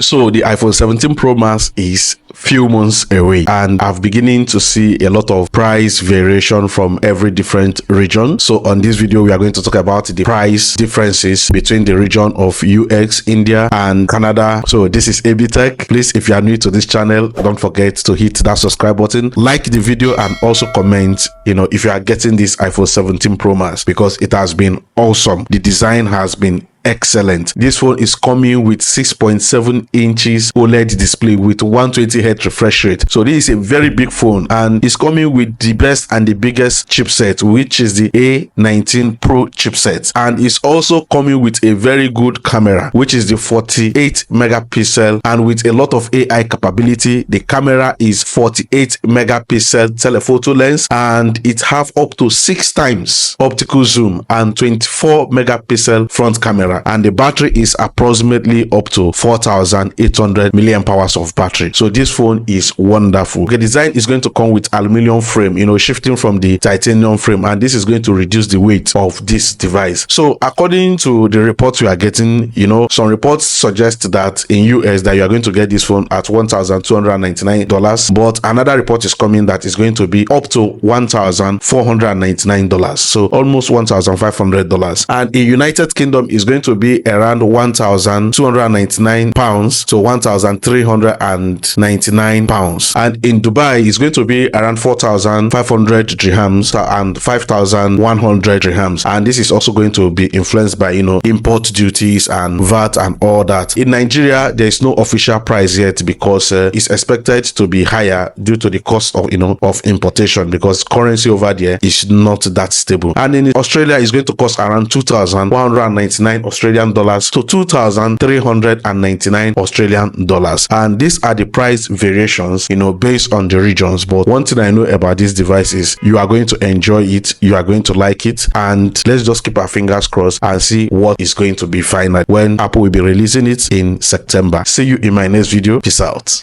So the iPhone 17 Pro Max is few months away, and I've beginning to see a lot of price variation from every different region. So on this video, we are going to talk about the price differences between the region of US, India, and Canada. So this is AB Tech. Please, if you are new to this channel, don't forget to hit that subscribe button, like the video, and also comment, if you are getting this iPhone 17 Pro Max, because it has been awesome. The design has been excellent. This phone is coming with 6.7 inches OLED display with 120Hz refresh rate. So this is a very big phone, and it's coming with the best and the biggest chipset, which is the A19 Pro chipset, and it's also coming with a very good camera, which is the 48 megapixel, and with a lot of AI capability. The camera is 48 megapixel telephoto lens, and it have up to 6 times optical zoom and 24 megapixel front camera, and the battery is approximately up to 4,800 milliamp hours of battery. So this phone is wonderful. The design is going to come with aluminum frame, shifting from the titanium frame, and this is going to reduce the weight of this device. So according to the reports we are getting, some reports suggest that in US that you are going to get this phone at $1,299, but another report is coming that is going to be up to $1,499, so almost $1,500, and in United Kingdom is going to be around 1,299 pounds to 1,399 pounds, and in Dubai is going to be around 4,500 dirhams and 5,100 dirhams, and this is also going to be influenced by import duties and VAT and all that. In Nigeria, there is no official price yet, because it's expected to be higher due to the cost of of importation, because currency over there is not that stable. And in Australia, is going to cost around 2,199 Australian dollars to 2,399 Australian dollars, and these are the price variations based on the regions. But one thing I know about this device is you are going to enjoy it, you are going to like it, and let's just keep our fingers crossed and see what is going to be final when Apple will be releasing it in September. See you in my next video. Peace out.